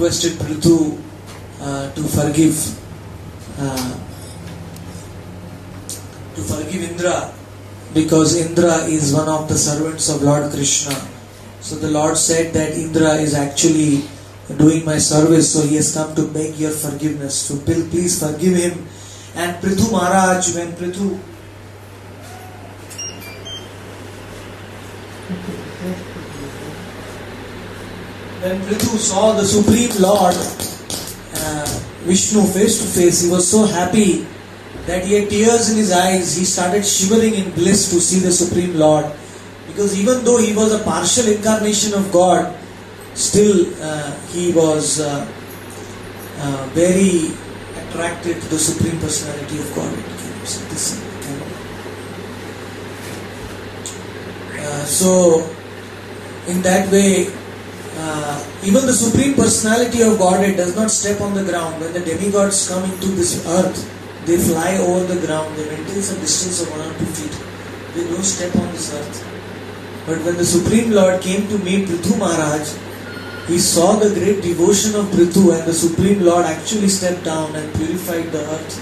requested Prithu to forgive Indra, because Indra is one of the servants of Lord Krishna. So the Lord said that Indra is actually doing my service, so he has come to beg your forgiveness. So please forgive him. And Prithu Maharaj, when Prithu saw the Supreme Lord Vishnu face to face, he was so happy that he had tears in his eyes. He started shivering in bliss to see the Supreme Lord, because even though he was a partial incarnation of God, still he was very attracted to the Supreme Personality of God. So in that way, even the Supreme Personality of Godhead does not step on the ground. When the demigods come into this earth, they fly over the ground. They maintain some distance of 1 or 2 feet. They don't step on this earth. But when the Supreme Lord came to meet Prithu Maharaj, he saw the great devotion of Prithu, and the Supreme Lord actually stepped down and purified the earth.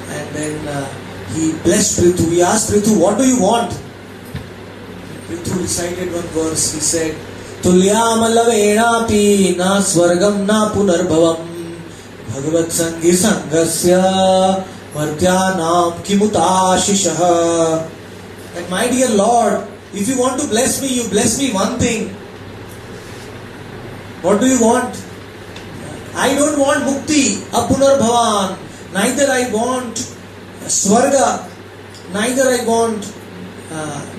And then he blessed Prithu. He asked Prithu, what do you want? Prithu recited one verse. He said, Tulyamallavenapi na swargam na punarbhavam Bhagavat Sangi Sangasya Martyanam Kimutashishaha. That my dear Lord, if you want to bless me, you bless me one thing. What do you want? I don't want mukti, apunarbhavan. Neither I want swarga, neither I want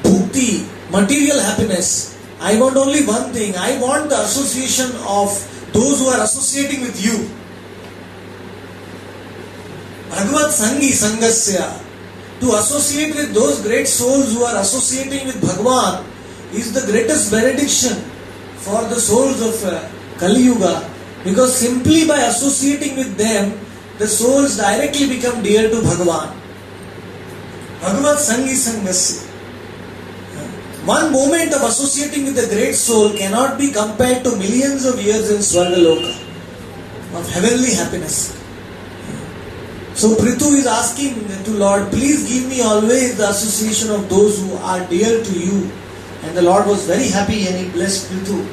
bhukti, material happiness. I want only one thing. I want the association of those who are associating with you. Bhagavat Sangi Sangasya. To associate with those great souls who are associating with Bhagavan is the greatest benediction for the souls of Kali Yuga, because simply by associating with them, the souls directly become dear to Bhagavan. Bhagavat Sangi Sangasya. One moment of associating with the great soul cannot be compared to millions of years in Swargaloka of heavenly happiness. So Prithu is asking to Lord, please give me always the association of those who are dear to you. And the Lord was very happy and he blessed Prithu.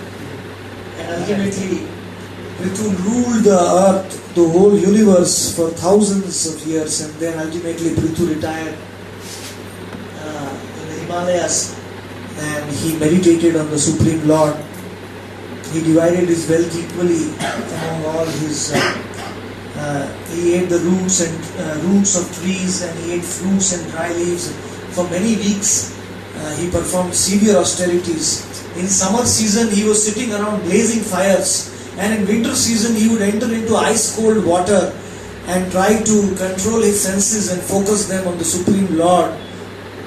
And ultimately, Prithu ruled the earth, the whole universe for thousands of years. And then ultimately Prithu retired in the Himalayas. And he meditated on the Supreme Lord. He divided his wealth equally among all his... he ate the roots of trees, and he ate fruits and dry leaves. For many weeks, he performed severe austerities. In summer season, he was sitting around blazing fires, and in winter season, he would enter into ice-cold water and try to control his senses and focus them on the Supreme Lord.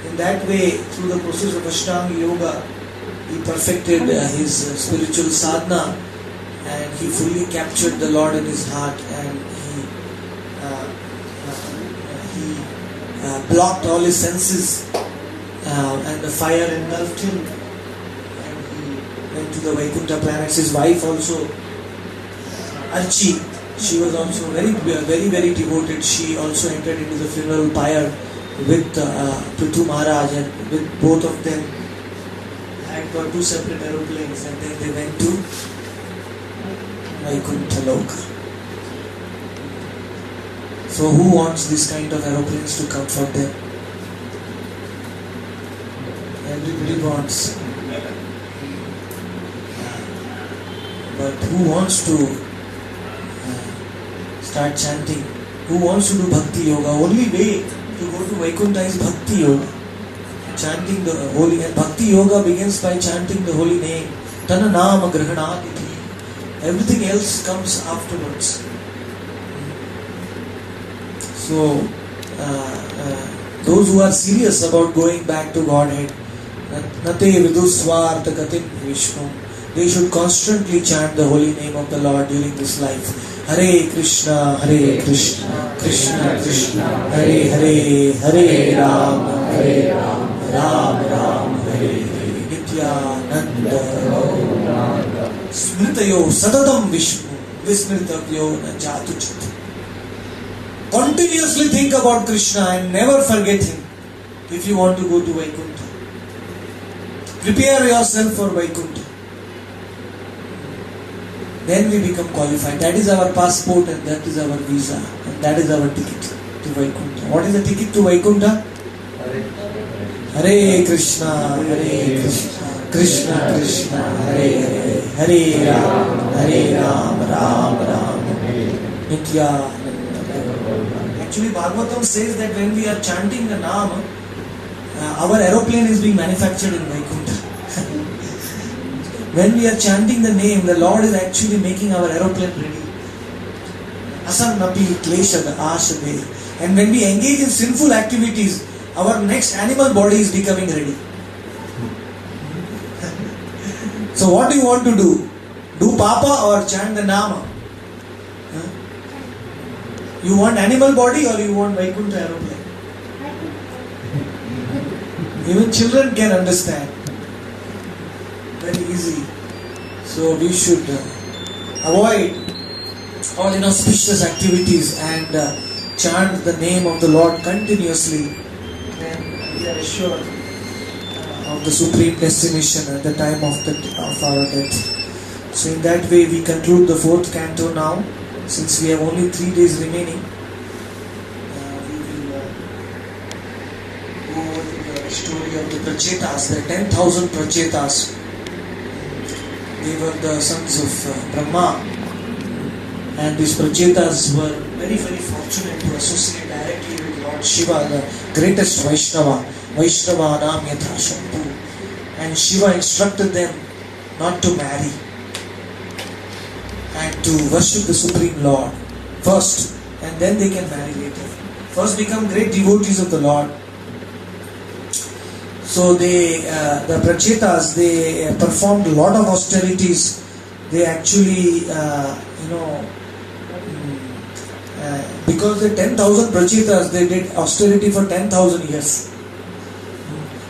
In that way, through the process of Ashtanga Yoga, he perfected his spiritual sadhana, and he fully captured the Lord in his heart, and he blocked all his senses, and the fire engulfed him, and he went to the Vaikuntha planets. His wife also, Archi, she was also very, very devoted. She also entered into the funeral pyre with Prithu Maharaj, and with both of them had got 2 separate aeroplanes, and then they went to Vaikuntha Loka. So who wants this kind of aeroplanes to come for them? Everybody wants. But who wants to start chanting? Who wants to do Bhakti Yoga? Only way to go to Vaikuntha is Bhakti Yoga. Chanting the holy name. Bhakti Yoga begins by chanting the holy name. Tana Nama Grahanaditi. Everything else comes afterwards. So, those who are serious about going back to Godhead, Nate Viduswartha Gatim Vishnu, they should constantly chant the holy name of the Lord during this life. Hare Krishna, Krishna Krishna, Hare Hare, Hare Rama, Ram Ram, Hare Hare, Nityananda. Smritayo Sadatam Vishnu Vismritavyo na Jatu Chit. Continuously think about Krishna and never forget him if you want to go to Vaikuntha. Prepare yourself for Vaikuntha. Then we become qualified. That is our passport and that is our visa and that is our ticket to Vaikuntha. What is the ticket to Vaikuntha? Hare Krishna, Hare Krishna, Krishna Krishna, Hare Hare, Hare Ram, Ram Ram, Nitya. Actually, Bhagvatam says that when we are chanting the Nam, our aeroplane is being manufactured in Vaikuntha. When we are chanting the name, the Lord is actually making our aeroplane ready. Asam Nabhi Kleshad Ashade. And when we engage in sinful activities, our next animal body is becoming ready. So what do you want to do? Do Papa or chant the Nama? You want animal body or you want Vaikuntha aeroplane? Even children can understand. Very easy. So we should avoid all inauspicious activities and chant the name of the Lord continuously. Then we are assured of the supreme destination at the time of our death. So in that way we conclude the 4th canto now. Since we have only 3 days remaining, we will go over the story of the Prachetas, the 10,000 Prachetas. They were the sons of Brahma, and these Prachetas were very, very fortunate to associate directly with Lord Shiva, the greatest Vaishnava, Vaishnavanam Yatha Shambhu. And Shiva instructed them not to marry and to worship the Supreme Lord first, and then they can marry later. First become great devotees of the Lord. So the Prachetas, they performed a lot of austerities. They actually, because the 10,000 Prachetas, they did austerity for 10,000 years.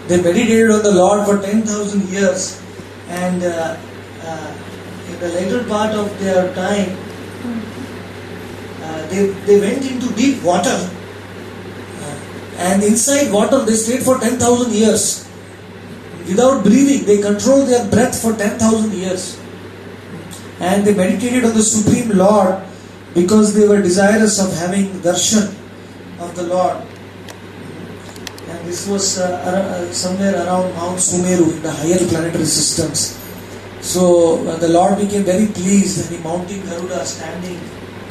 They meditated on the Lord for 10,000 years, and in the later part of their time, they went into deep water, and inside water they stayed for 10,000 years without breathing. They controlled their breath for 10,000 years, and they meditated on the Supreme Lord because they were desirous of having darshan of the Lord. And this was somewhere around Mount Sumeru in the higher planetary systems. So the Lord became very pleased, and he mounting Garuda, standing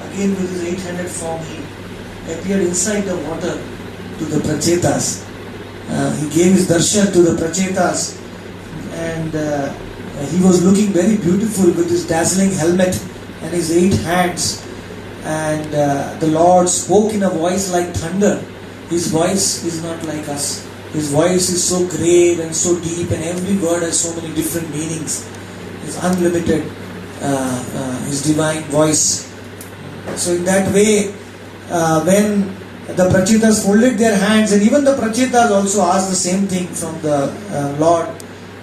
again with his 800 form, he appeared inside the water to the Prachetas. He gave his darshan to the Prachetas, and he was looking very beautiful with his dazzling helmet and his 8 hands. And the Lord spoke in a voice like thunder. His voice is not like us. His voice is so grave and so deep, and every word has so many different meanings. His unlimited, his divine voice. So in that way, when the Prachetas folded their hands, and even the Prachetas also asked the same thing from the Lord.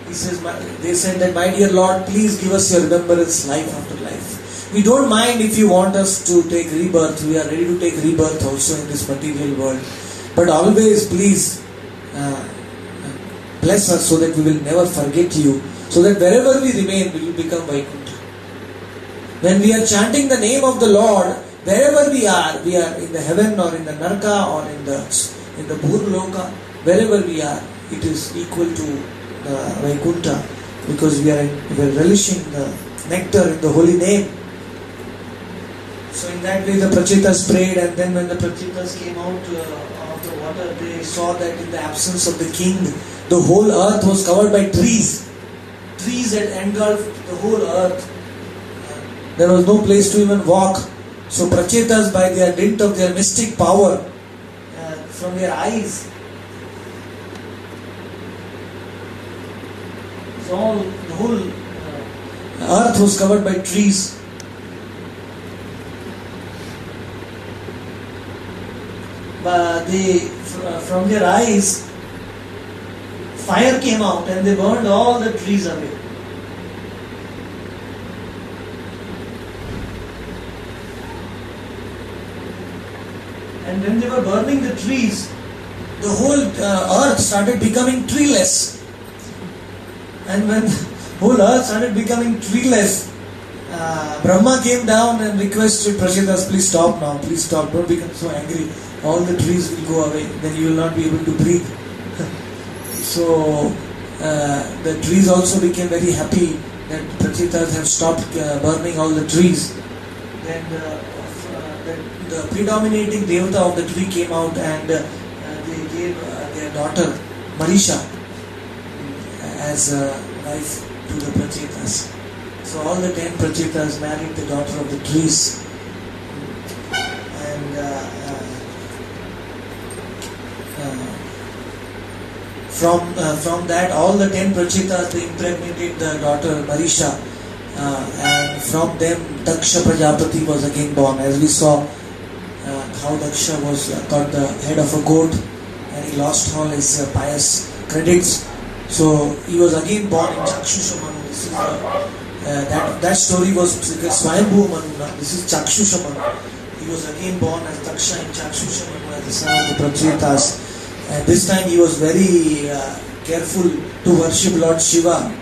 They said that, my dear Lord, please give us your remembrance life after life. We don't mind if you want us to take rebirth. We are ready to take rebirth also in this material world. But always please bless us so that we will never forget you. So that wherever we remain, we will become Vaikuntha. When we are chanting the name of the Lord, wherever we are in the heaven or in the Narka or in the Bhurloka, wherever we are, it is equal to the Vaikuntha, because we are relishing the nectar in the holy name. So in that way the Prachetas prayed, and then when the Prachetas came out of the water, they saw that in the absence of the king, the whole earth was covered by trees. Trees had engulfed the whole earth. There was no place to even walk. So Prachetas, by their dint of their mystic power, from their eyes, so the whole earth was covered by trees. But from their eyes, fire came out and they burned all the trees away. And when they were burning the trees, the whole earth started becoming treeless. And when the whole earth started becoming treeless, Brahma came down and requested Prachetas, please stop now, please stop, don't become so angry. All the trees will go away, then you will not be able to breathe. So the trees also became very happy that Prachetas have stopped burning all the trees. Then the predominating devata of the tree came out and they gave their daughter Marisha as a wife to the Prachetas. So all the 10 Prachetas married the daughter of the trees. And from that, all the 10 Prachetas, they impregnated the daughter Marisha, and from them Daksha Prajapati was again born. As we saw how Daksha was got the head of a goat and he lost all his pious credits. So he was again born in Chakshusha Manu. This is that story was Swayambhu Manu. This is Chakshusha Manu. He was again born as Daksha in Chakshusha Manu as the son of the Prachetas. And this time he was very careful to worship Lord Shiva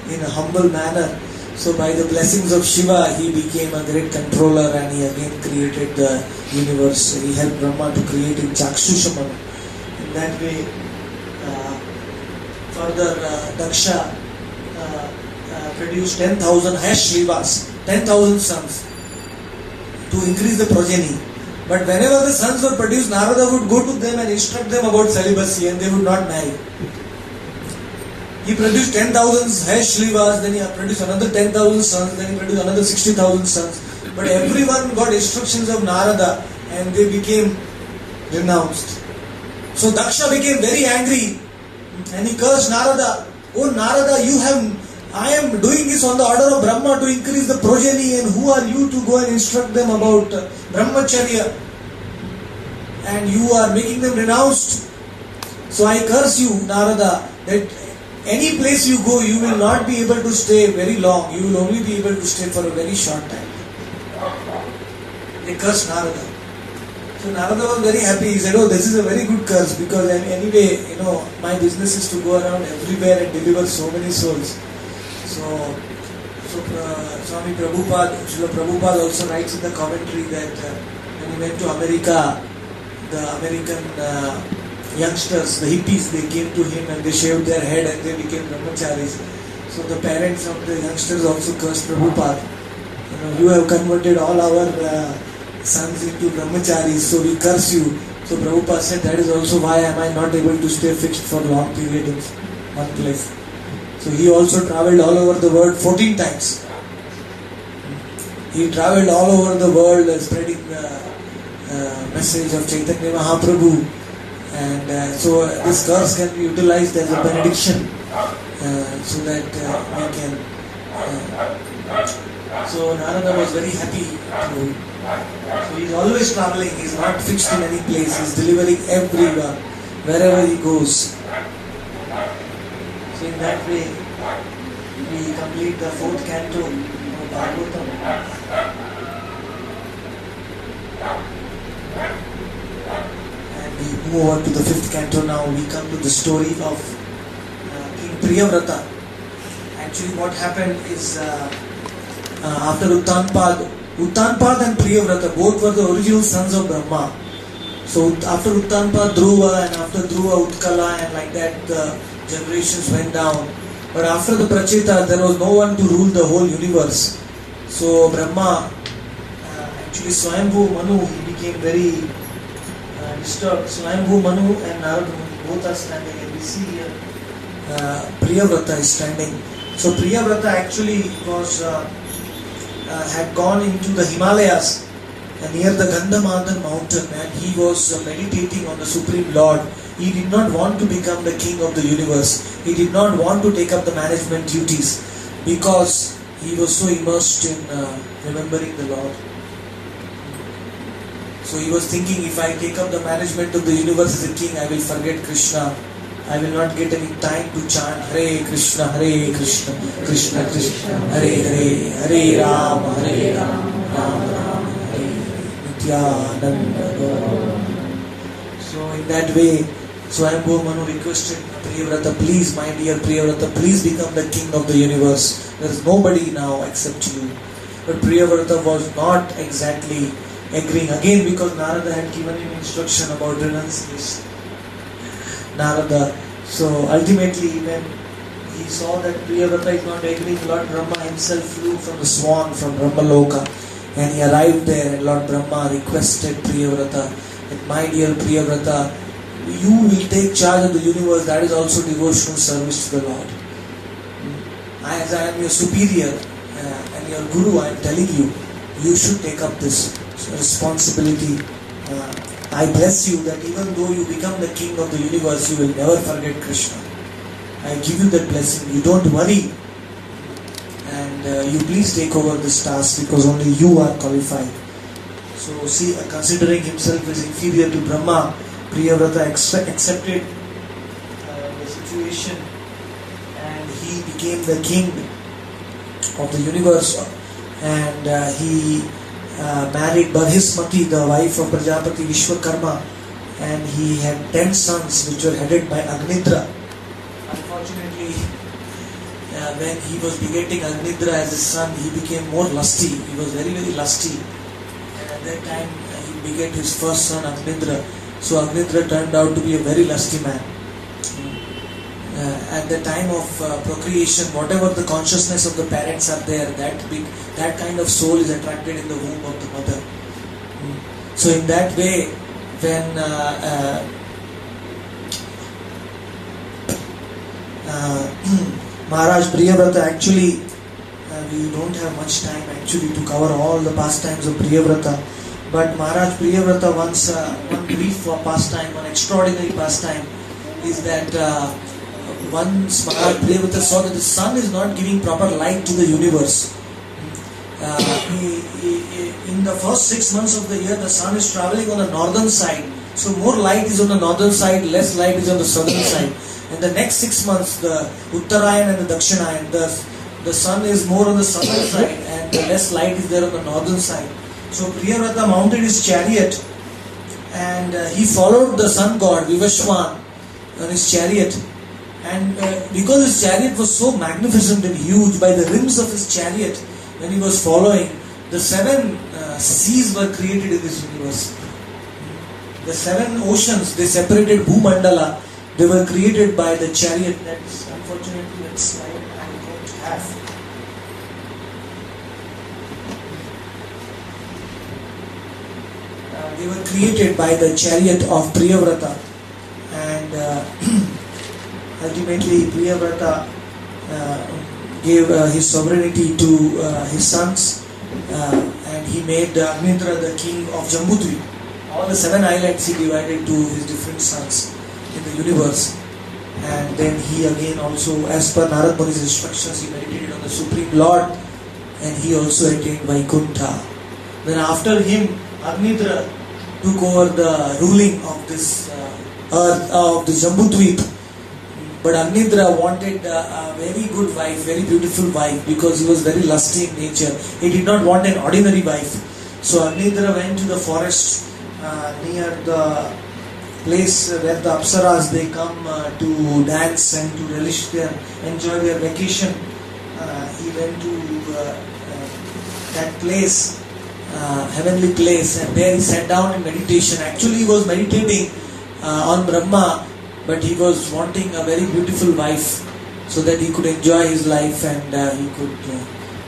in a humble manner. So by the blessings of Shiva, he became a great controller and he again created the universe. He helped Brahma to create in Chakshusha Manu. In that way, further Daksha produced 10,000 Hashlivas, 10,000 sons to increase the progeny. But whenever the sons were produced, Narada would go to them and instruct them about celibacy and they would not marry. He produced 10,000 Hashlivas, then he produced another 10,000 sons, then he produced another 60,000 sons. But everyone got instructions of Narada and they became renounced. So Daksha became very angry and he cursed Narada. Oh Narada, I am doing this on the order of Brahma to increase the progeny, and who are you to go and instruct them about Brahmacharya? And you are making them renounced. So I curse you, Narada, that any place you go, you will not be able to stay very long. You will only be able to stay for a very short time. They cursed Narada. So Narada was very happy. He said, oh, this is a very good curse because anyway, my business is to go around everywhere and deliver so many souls. So Swami Prabhupada, Srila Prabhupada also writes in the commentary that when he went to America, the American youngsters, the hippies, they came to him and they shaved their head and they became brahmacharis. So the parents of the youngsters also cursed Prabhupada. You have converted all our sons into brahmacharis, so we curse you. So Prabhupada said, that is also why am I not able to stay fixed for long period in one place. So he also travelled all over the world 14 times. He travelled all over the world spreading the message of Chaitanya Mahaprabhu. And so this curse can be utilized as a benediction so that we can... so Narada was very happy. So he is always travelling. He is not fixed in any place. He is delivering everywhere, wherever he goes. So in that way, we complete the 4th canto of Bhagvatam. And we move on to the 5th canto now. We come to the story of King Priyavrata. Actually what happened is after Uttanpad and Priyavrata, both were the original sons of Brahma. So after Uttanpad, Dhruva, and after Dhruva, Utkala, and like that the generations went down. But after the Prachetas, there was no one to rule the whole universe. So Brahma, actually Swayambhu Manu, he became very disturbed. Swayambhu Manu and Narada Manu both are standing, and we see here Priyavrata is standing. So Priyavrata actually was had gone into the Himalayas near the Gandhamadhan mountain, and he was meditating on the Supreme Lord. He did not want to become the king of the universe. He did not want to take up the management duties because he was so immersed in remembering the Lord. So he was thinking, if I take up the management of the universe as a king, I will forget Krishna. I will not get any time to chant Hare Krishna, Krishna Krishna, Hare Hare, Hare Rama, Rama Rama, Hare Nityananda. in that way, Swayambhu Manu requested Priyavrata, please, my dear Priyavrata, please become the king of the universe. There is nobody now except you. But Priyavrata was not exactly agreeing, again because Narada had given him instruction about renunciation. Narada. So ultimately, when he saw that Priyavrata is not agreeing, Lord Brahma himself flew from the swan from Brahmaloka, and he arrived there, and Lord Brahma requested Priyavrata that, my dear Priyavrata, you will take charge of the universe. That is also devotional service to the Lord. As I am your superior and your guru, I am telling you, you should take up this responsibility. I bless you that even though you become the king of the universe, you will never forget Krishna. I give you that blessing. You don't worry, and you please take over this task because only you are qualified. So see, considering himself as inferior to Brahma, Priyavrata accepted the situation, and he became the king of the universe, and he married Barhismati, the wife of Prajapati Vishwakarma, and he had 10 sons which were headed by Agnidra. Unfortunately, when he was begetting Agnidra as his son, he became more lusty. He was very, very lusty. And at that time, he begat his first son, Agnidra. So Agnidra turned out to be a very lusty man. At the time of procreation, whatever the consciousness of the parents are there, that kind of soul is attracted in the womb of the mother. So in that way, when Maharaj Priyavrata, actually we don't have much time actually to cover all the pastimes of Priyavrata, but Maharaj Priyavrata one brief pastime, one extraordinary pastime is that once Maharaj Priyavrata saw that the sun is not giving proper light to the universe. In the first 6 months of the year, the sun is traveling on the northern side. So more light is on the northern side, less light is on the southern side. And the next 6 months, the Uttarayan and the Dakshinayan, the sun is more on the southern side and the less light is there on the northern side. So Priyavrata mounted his chariot and he followed the sun god Vivashwan on his chariot. And because his chariot was so magnificent and huge, by the rims of his chariot, when he was following, the 7 seas were created in this universe. The 7 oceans, they separated Bhumandala, they were created by the chariot. That is unfortunately that slide I don't have. They were created by the chariot of Priyavrata, and ultimately Priyavrata gave his sovereignty to his sons, and he made Agnidra the king of Jambudri. All the 7 islands he divided to his different sons in the universe. And then he again also, as per Narad Muni's instructions, he meditated on the Supreme Lord, and he also attained Vaikuntha. Then after him, Agnidra took over the ruling of this earth, of the Jambudvip. But Agnidra wanted a very good wife, very beautiful wife, because he was very lusty in nature. He did not want an ordinary wife. So Agnidra went to the forest near the place where the Apsaras, they come to dance and to enjoy their vacation. He went to that place, heavenly place, and there he sat down in meditation. Actually he was meditating on Brahma, but he was wanting a very beautiful wife so that he could enjoy his life and he could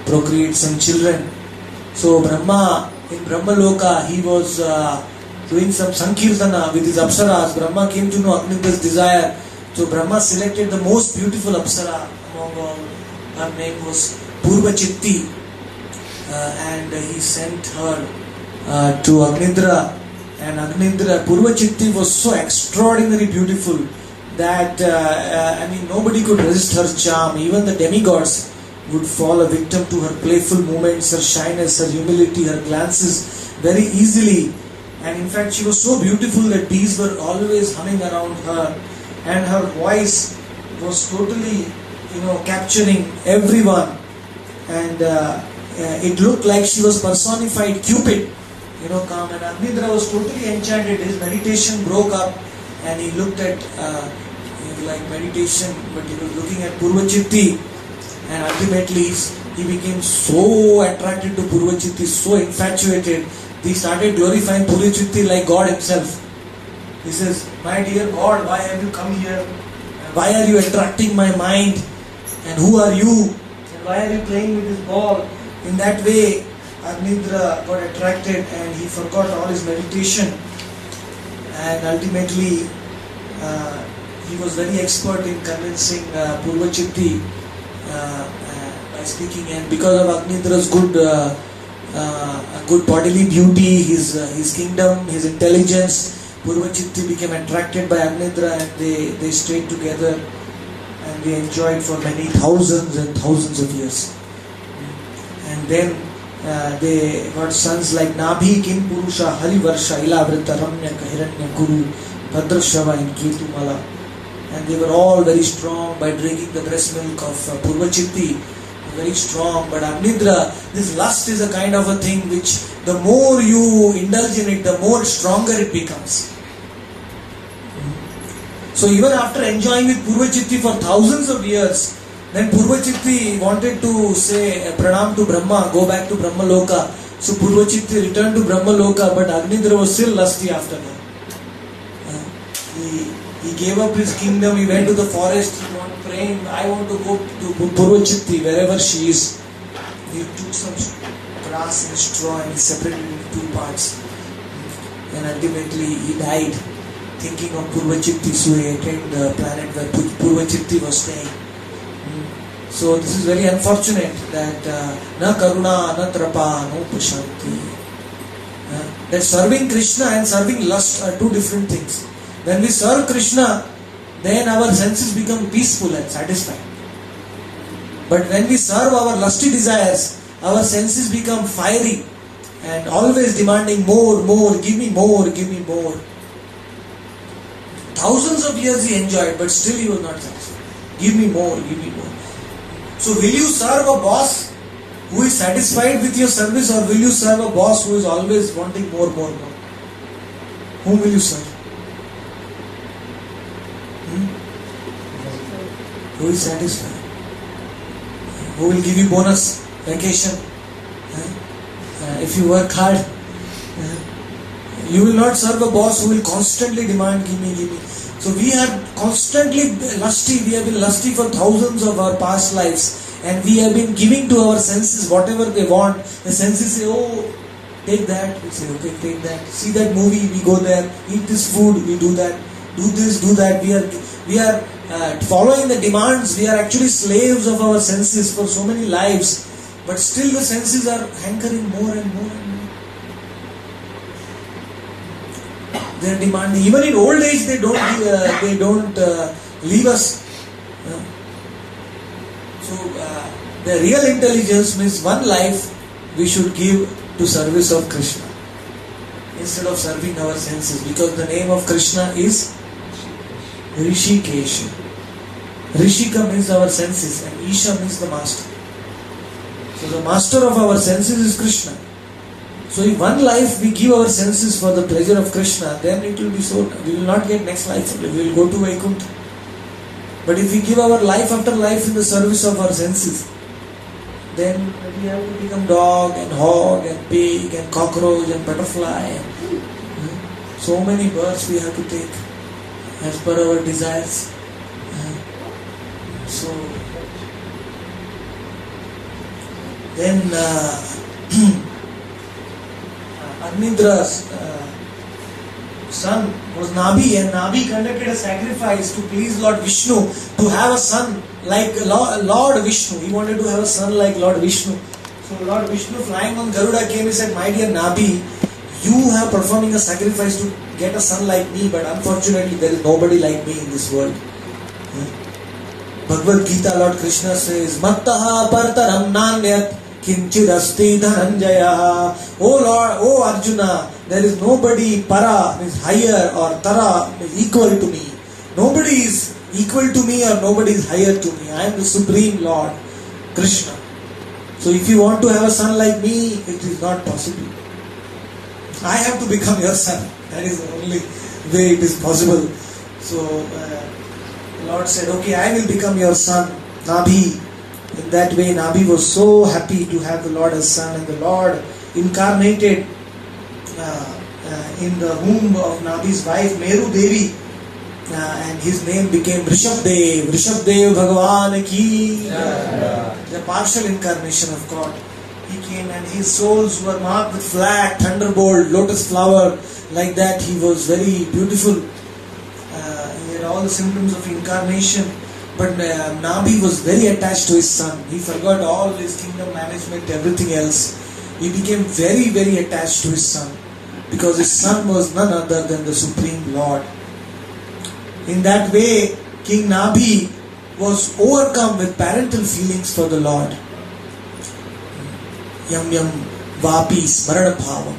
procreate some children. So Brahma, in Brahmaloka, he was doing some Sankirtana with his Apsaras. Brahma came to know Agnidra's desire. So Brahma selected the most beautiful Apsara among all. Her name was Purvachitti, and he sent her to Agnidra. And Agnidra, Purvachitti was so extraordinarily beautiful that nobody could resist her charm. Even the demigods would fall a victim to her playful movements, her shyness, her humility, her glances very easily. And in fact, she was so beautiful that bees were always humming around her, and her voice was totally, capturing everyone. And it looked like she was personified Cupid. Come, and Agnidra was totally enchanted. His meditation broke up, and he looked at like meditation, but he was looking at Purvachitti, and ultimately he became so attracted to Purvachitti, so infatuated, he started glorifying Purvachitti like God himself. He says, "My dear God, why have you come here? Why are you attracting my mind? And who are you? And why are you playing with this ball?" In that way, Agnidra got attracted and he forgot all his meditation. And ultimately, he was very expert in convincing Purvachitti by speaking. And because of Agnidra's good bodily beauty, his kingdom, his intelligence, Purvachitti became attracted by Agnidra, and they stayed together and they enjoyed for many thousands and thousands of years. And then they got sons like Nabhi, Kim Purusha, Harivarsha, Ilavrita, Ramya, Kahiranya, Guru, Bhadrashava and Ketumala. And they were all very strong by drinking the breast milk of Purvachitti. Very strong. But Agnidra, this lust is a kind of a thing which the more you indulge in it, the more stronger it becomes. So even after enjoying with Purvachitti for thousands of years, then Purvachitti wanted to say Pranam to Brahma, go back to Brahma Loka. So Purvachitti returned to Brahma Loka, but Agnidra was still lusty after that. He gave up his kingdom, he went to the forest, he wanted praying, I want to go to Purvachitti, wherever she is. He took some grass and straw and he separated it into two parts. And ultimately he died thinking of Purvachitti, so he attained the planet where Purvachitti was staying. So this is very unfortunate that na karuna, na trapa, no pashanti. That serving Krishna and serving lust are two different things. When we serve Krishna, then our senses become peaceful and satisfied. But when we serve our lusty desires, our senses become fiery and always demanding more, give me more, give me more. Thousands of years he enjoyed, but still he was not satisfied. Give me more, give me more. So will you serve a boss who is satisfied with your service, or will you serve a boss who is always wanting more? Whom will you serve? Who is satisfied? Who will give you bonus, vacation? If you work hard, you will not serve a boss who will constantly demand, give me, give me. So we are constantly lusty, we have been lusty for thousands of our past lives, and we have been giving to our senses whatever they want. The senses say, oh, take that, we say, okay, take that. See that movie, we go there. Eat this food, we do that. Do this, do that. We are following the demands. We are actually slaves of our senses for so many lives, but still the senses are hankering more and more and more. They are demanding. Even in old age, they don't leave us. So the real intelligence means one life we should give to service of Krishna instead of serving our senses, because the name of Krishna is Rishikesha. Rishika means our senses and Isha means the master. So the master of our senses is Krishna. So if one life we give our senses for the pleasure of Krishna, then it will be so, we will not get next life, we will go to Vaikuntha. But if we give our life after life in the service of our senses, then we have to become dog and hog and pig and cockroach and butterfly and so many births we have to take as per our desires. So then Agnidra's son was Nabhi, and Nabhi conducted a sacrifice to please Lord Vishnu, to have a son like Lord Vishnu. He wanted to have a son like Lord Vishnu. So Lord Vishnu flying on Garuda came and said, my dear Nabhi, you have performing a sacrifice to get a son like me, but unfortunately there is nobody like me in this world. Bhagavad Gita, Lord Krishna says, Mattaha partaram nanyat kinchidasti dhananjaya. Oh Lord, oh Arjuna, there is nobody para, is higher, or tara, is equal to me. Nobody is equal to me or nobody is higher to me. I am the Supreme Lord, Krishna. So if you want to have a son like me, it is not possible. I have to become your son. That is the only way it is possible. So the Lord said, okay, I will become your son, Nabhi. In that way, Nabhi was so happy to have the Lord as son, and the Lord incarnated in the womb of Nabhi's wife, Meru Devi, and his name became Rishabdev. Rishabdev Bhagavan ki. The partial incarnation of God. He came and his soles were marked with flag, thunderbolt, lotus flower, like that. He was very beautiful. He had all the symptoms of incarnation. But Nabhi was very attached to his son. He forgot all his kingdom management, everything else. He became very, very attached to his son, because his son was none other than the Supreme Lord. In that way, King Nabhi was overcome with parental feelings for the Lord. Yam yam vapi smarana bhavam.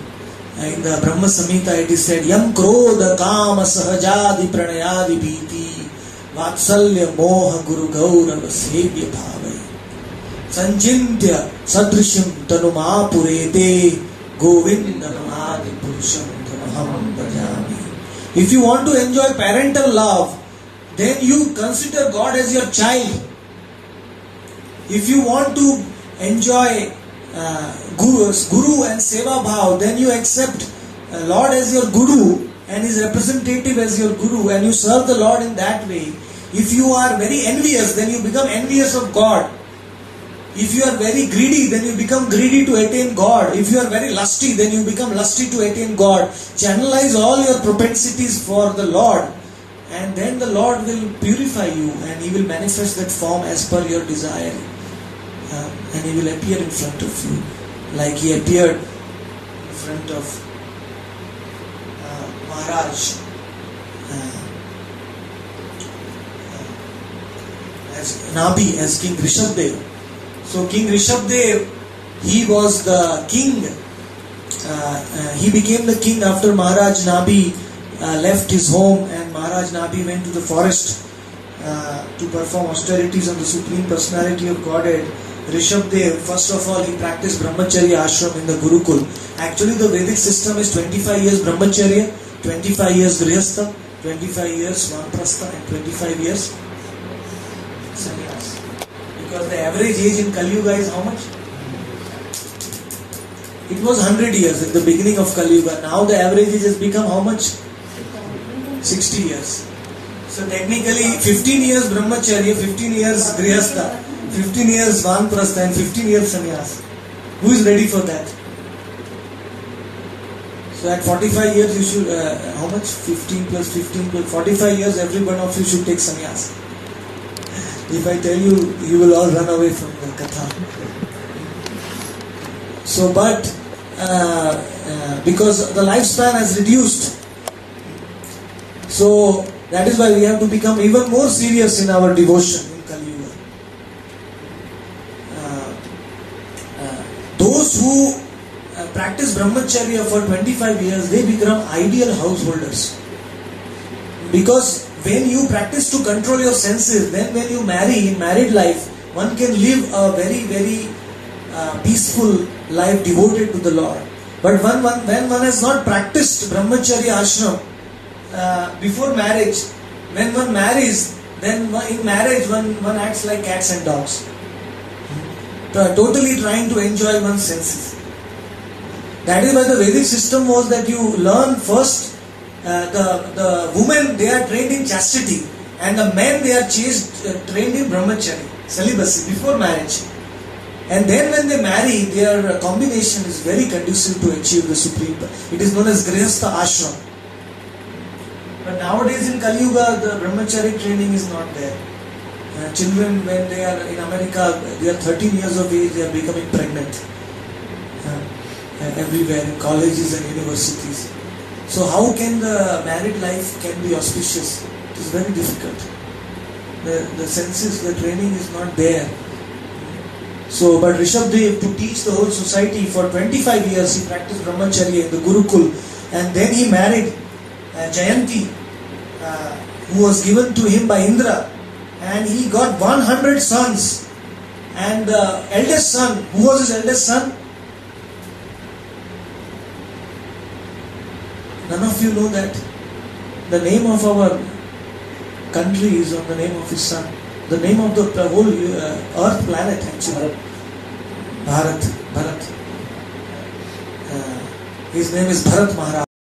In the Brahma Samhita it is said, Yam krodha kama sahajadi pranayadi bhiti vatsalya moha guru gaurava sevya bhavai sanchintya sadrisham tanuma purete govinda namadi purusham tamaham bhajami. If you want to enjoy parental love, then you consider God as your child. If you want to enjoy Guru and Seva Bhav, then you accept Lord as your Guru and His representative as your Guru, and you serve the Lord in that way. If you are very envious, then you become envious of God. If you are very greedy, then you become greedy to attain God. If you are very lusty, then you become lusty to attain God. Channelize all your propensities for the Lord, and then the Lord will purify you, and He will manifest that form as per your desire. And He will appear in front of you, like He appeared in front of Maharaj as Nabhi, as King Rishabdev. So King Rishabdev, he was the king. He became the king after Maharaj Nabhi left his home, and Maharaj Nabhi went to the forest to perform austerities on the Supreme Personality of Godhead. Rishabdev, first of all, he practiced Brahmacharya ashram in the Gurukul. Actually, the Vedic system is 25 years Brahmacharya, 25 years Grihastha, 25 years Vanprastha, and 25 years Sannyas. Because the average age in Kali Yuga is how much? It was 100 years at the beginning of Kali Yuga. Now the average age has become how much? 60 years. So technically 15 years Brahmacharya, 15 years Grihastha, 15 years Vanprastha, and 15 years Sannyas. Who is ready for that? So at 45 years you should, how much? 15 plus 15 plus 45 years, every one of you should take sannyas. If I tell you, you will all run away from the katha. So, but because the lifespan has reduced, so that is why we have to become even more serious in our devotion in Kali Yuga. Those who practice Brahmacharya for 25 years, they become ideal householders. Because when you practice to control your senses, then when you marry, in married life, one can live a very, very peaceful life devoted to the Lord. But when one has not practiced Brahmacharya ashram before marriage, when one marries, then in marriage one acts like cats and dogs. Totally trying to enjoy one's senses. That is why the Vedic system was that you learn first, the women, they are trained in chastity, and the men, they are trained in brahmacharya, celibacy, before marriage. And then when they marry, their combination is very conducive to achieve the supreme. It is known as Grihastha ashram. But nowadays in Kali Yuga, the brahmacharya training is not there. Children, when they are in America, they are 13 years of age, they are becoming pregnant. Everywhere in colleges and universities. So how can the married life can be auspicious? It is very difficult. The senses, the training is not there. So, but Rishabdev, to teach the whole society for 25 years, he practiced Brahmacharya in the Gurukul, and then he married Jayanti, who was given to him by Indra, and he got 100 sons. And the eldest son, who was his eldest son? None of you know that. The name of our country is on the name of his son. The name of the whole earth planet actually. Bharat. His name is Bharat Maharaj.